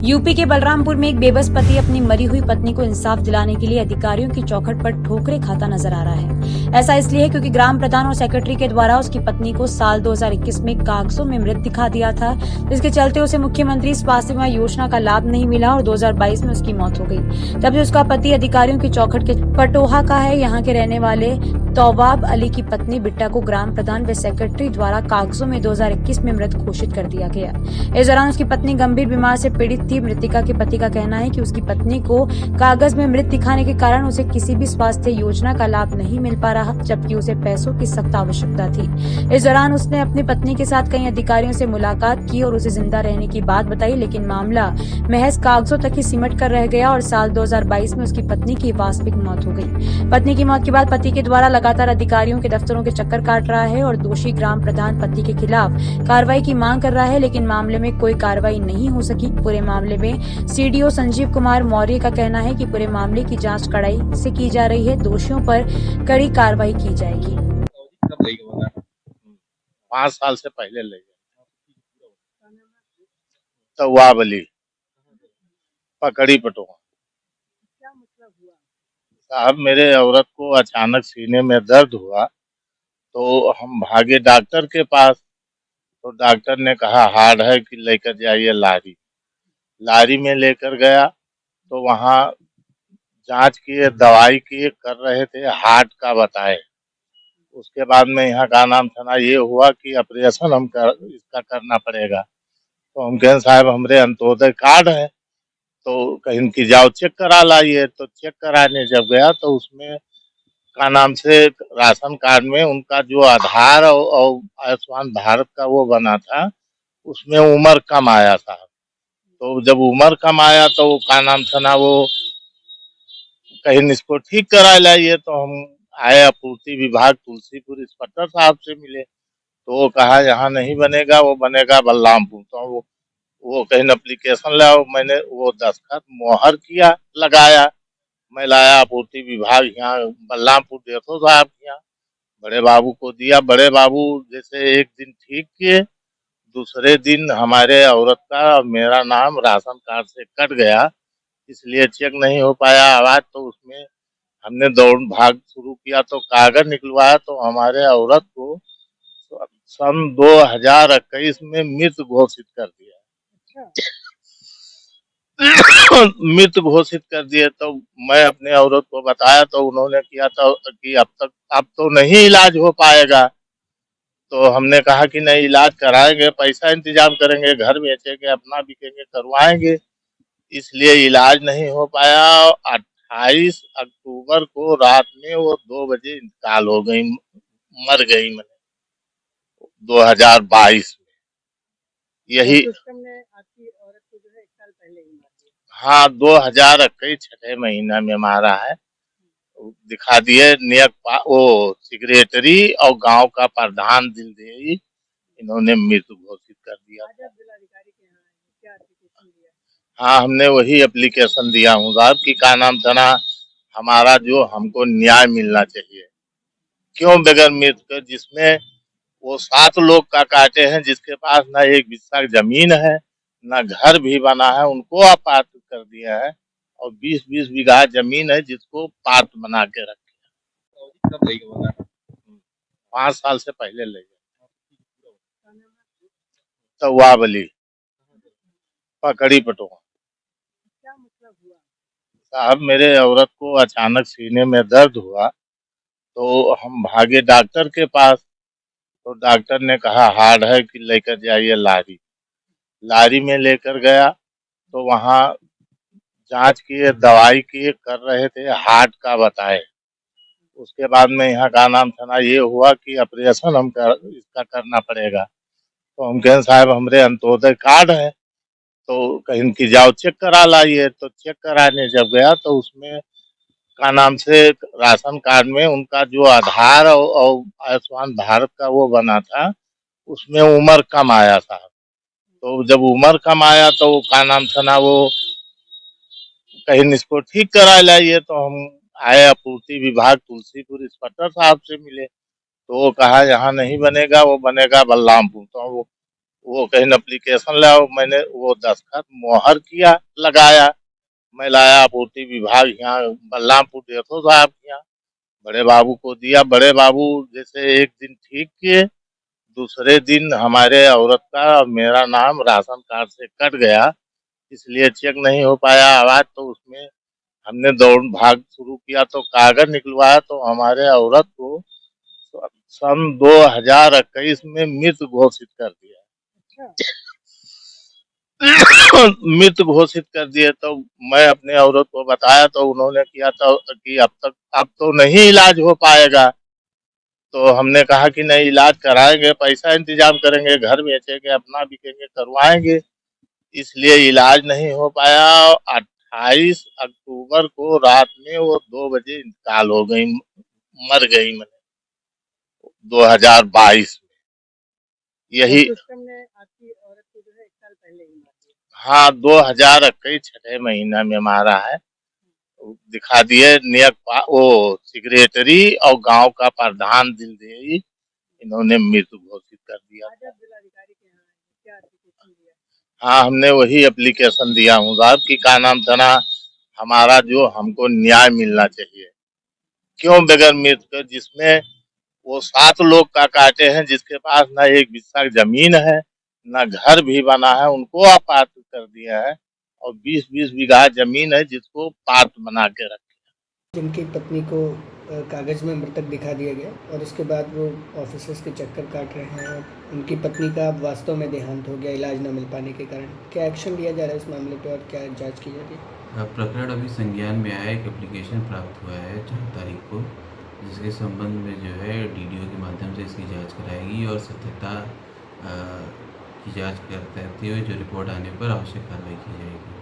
UP के बलरामपुर में एक बेबस पति अपनी मरी हुई पत्नी को इंसाफ दिलाने के लिए अधिकारियों की चौखट पर ठोकरें खाता नजर आ रहा है। ऐसा इसलिए है क्योंकि ग्राम प्रधान और सेक्रेटरी के द्वारा उसकी पत्नी को साल 2021 में कागजों में मृत दिखा दिया था, जिसके चलते उसे मुख्यमंत्री स्वास्थ्य बीमा योजना का लाभ नहीं मिला और 2022 में उसकी मौत हो गई। तब से उसका पति अधिकारियों की चौखट के पटोहा का है। यहाँ के रहने वाले तौवाब अली की पत्नी बिट्टा को ग्राम प्रधान व सेक्रेटरी द्वारा कागजों में 2021 में मृत घोषित कर दिया गया। इस दौरान उसकी पत्नी गंभीर बीमार से पीड़ित थी। मृतिका के पति का कहना है कि उसकी पत्नी को कागज में मृत दिखाने के कारण उसे किसी भी स्वास्थ्य योजना का लाभ नहीं मिल पा रहा, जबकि उसे पैसों की सख्त आवश्यकता थी। इस दौरान उसने अपनी पत्नी के साथ कई अधिकारियों से मुलाकात की और उसे जिंदा रहने की बात बताई, लेकिन मामला महज कागजों तक ही सिमट कर रह गया और साल 2022 में उसकी पत्नी की वास्तविक मौत हो गई। पत्नी की मौत के बाद पति के द्वारा लगातार अधिकारियों के दफ्तरों के चक्कर काट रहा है और दोषी ग्राम प्रधान पति के खिलाफ कार्रवाई की मांग कर रहा है, लेकिन मामले में कोई कार्रवाई नहीं हो सकी। पूरे मामले में सीडीओ संजीव कुमार मौर्य का कहना है कि पूरे मामले की जांच कड़ाई से की जा रही है, दोषियों पर कड़ी कार्रवाई की जाएगी। कब ले गए बता? 5 साल से पहले ले गए। तौवाब अली, पकड़ी पटोहा। क्या मतलब हुआ? साहब, मेरे औरत को अचानक सीने में दर्द हुआ तो हम भागे डॉक्टर के पास। तो डॉक्टर ने कहा हार्ड है कि लेकर जाइए लारी। लारी में लेकर गया तो वहाँ जांच किए, दवाई किए, कर रहे थे, हार्ट का बताए। उसके बाद में यहाँ का नाम सुना ये हुआ कि ऑपरेशन इसका करना पड़ेगा। तो हम कहें साहब हमरे अंत्योदय कार्ड है, तो कहीं की जाओ चेक करा लाइए। तो चेक कराने जब गया तो उसमें का नाम से राशन कार्ड में उनका जो आधार और आयुष्मान भारत का वो बना था, उसमें उम्र कम आया था। तो जब उम्र कम आया तो का नाम था ना, वो कहीं इसको ठीक करा लाइए। तो हम आए आपूर्ति विभाग तुलसीपुर इंस्पेक्टर साहब से मिले, तो वो कहा यहाँ नहीं बनेगा, वो बनेगा बलरामपुर। तो वो कहीं एप्लीकेशन लाओ, मैंने वो दस्तखत मोहर किया, लगाया, मैं लाया आपूर्ति विभाग यहाँ बलरामपुर देखो साहब के यहाँ, बड़े बाबू को दिया। बड़े बाबू जैसे एक दिन ठीक किए, दूसरे दिन हमारे औरत का और मेरा नाम राशन कार्ड से कट गया, इसलिए चेक नहीं हो पाया। आवाज तो उसमें हमने दौड़ भाग शुरू किया तो कागज निकलवाया, तो हमारे औरत को सन 2021 में मृत घोषित कर दिया। अच्छा। मृत घोषित कर दिए। तो मैं अपने औरत को बताया तो उन्होंने किया था कि अब तो नहीं इलाज हो पाएगा। तो हमने कहा कि नहीं, इलाज कराएंगे, पैसा इंतजाम करेंगे, घर बेचेंगे, अपना बिकेंगे, करवाएंगे। इसलिए इलाज नहीं हो पाया। 28 अक्टूबर को रात में वो 2 बजे इंतकाल हो गई, मर गई। मैंने 2022 में यही। सिस्टम ने आपकी औरत को जो है 1 साल पहले ही मार दिया। हाँ, 2021 छठे महीना में मारा है। दिखा दिए वो सेक्रेटरी और गांव का प्रधान दिलदेई, इन्होंने मृत्यु घोषित कर दिया। आज आप जिलाधिकारी के यहाँ आए हैं, क्या एप्लीकेशन दिया? हाँ, हमने वही एप्लीकेशन दिया हूँ साहब कि का नाम था ना, हमारा जो हमको न्याय मिलना चाहिए। क्यों बगैर मृत्यु के, जिसमें वो 7 लोग का काटे हैं, जिसके पास ना एक बिस्सा जमीन है, ना घर भी बना है, उनको अपात्र कर दिया है। और 20-20 बीघा जमीन है जिसको पात्र बना के रखे। कब ले गए बता? 5 साल से पहले ले गए। क्या नाम है? तौवाब अली, पकड़ी पटोहा। क्या मतलब हुआ? साहब, मेरे औरत को अचानक सीने में दर्द हुआ तो हम भागे डॉक्टर के पास। तो डॉक्टर ने कहा हार्ड है कि लेकर जाइए लारी। लारी में लेकर गया तो वहाँ जांच किए, दवाई किए, कर रहे थे, हार्ट का बताए। उसके बाद में यहाँ का नाम था ना ये हुआ कि ऑपरेशन इसका करना पड़ेगा। तो हम कहें साहब हमरे अंत्योदय कार्ड है, तो कहीं की जाओ चेक करा लाइए। तो चेक कराने जब गया तो उसमें का नाम से राशन कार्ड में उनका जो आधार और आयुष्मान भारत का वो बना था, उसमें उम्र कम आया था। तो जब उम्र कम आया तो का नाम था ना, वो कहीं इसको ठीक करा लाइए। तो हम आए आपूर्ति विभाग तुलसीपुर इंस्पेक्टर साहब से मिले, तो वो कहा यहाँ नहीं बनेगा, वो बनेगा बलरामपुर। तो वो कहीं एप्लीकेशन लाओ, मैंने वो दस्तखत मोहर किया, लगाया। मैं लाया पूर्ति विभाग यहाँ बलरामपुर देखो साहब यहाँ, बड़े बाबू को दिया। बड़े बाबू जैसे एक दिन ठीक किए, दूसरे दिन हमारे औरत का और मेरा नाम राशन कार्ड से कट गया, इसलिए चेक नहीं हो पाया। आवाज तो उसमें हमने दौड़ भाग शुरू किया तो कागज निकलवाया, तो हमारे औरत को सन 2021 में मृत घोषित कर दिया। अच्छा। मृत घोषित कर दिए। तो मैं अपने औरत को बताया तो उन्होंने किया था कि अब तो नहीं इलाज हो पाएगा। तो हमने कहा कि नहीं, इलाज कराएंगे, पैसा इंतजाम करेंगे, घर बेचेंगे, अपना बिकेंगे, करवाएंगे। इसलिए इलाज नहीं हो पाया। 28 अक्टूबर को रात में वो 2 बजे इंतकाल हो गई, मर गई। मैंने 2022 में यही। दुष्कर्म ने आपकी औरत को जो है 1 साल पहले ही मार दिया। हाँ, 2021 छठे महीना में मारा है। दिखा दिए वो सेक्रेटरी और गांव का प्रधान दिलदेई, इन्होंने मृत घोषित कर दिया। आज आप जिलाधिकारी के यहाँ आए, क्या एप्लीकेशन दिया? हाँ, हमने वही एप्लीकेशन दिया हूँ साहब कि का नाम था ना, हमारा जो हमको न्याय मिलना चाहिए। क्यों बगैर मृत के, जिसमें वो 7 लोग का काटे हैं, जिसके पास ना एक बिस्सा जमीन है, ना घर भी बना है, उनको अपात्र कर दिया है। और 20-20 बीघा जमीन है जिसको पात्र बना के रखे। जिनकी पत्नी को कागज़ में मृतक दिखा दिया गया और उसके बाद वो ऑफिसर्स के चक्कर काट रहे हैं और उनकी पत्नी का अब वास्तव में देहांत हो गया इलाज न मिल पाने के कारण। क्या एक्शन लिया जा रहा है इस मामले पे और क्या जांच की जा रही है? प्रकरण अभी संज्ञान में आया, एक एप्लीकेशन प्राप्त हुआ है 4 तारीख को, जिसके संबंध में जो है डीडीओ के माध्यम से इसकी जांच कराएगी और सत्यता की जांच करते हुए जो रिपोर्ट आने पर आवश्यक कार्रवाई की जाएगी।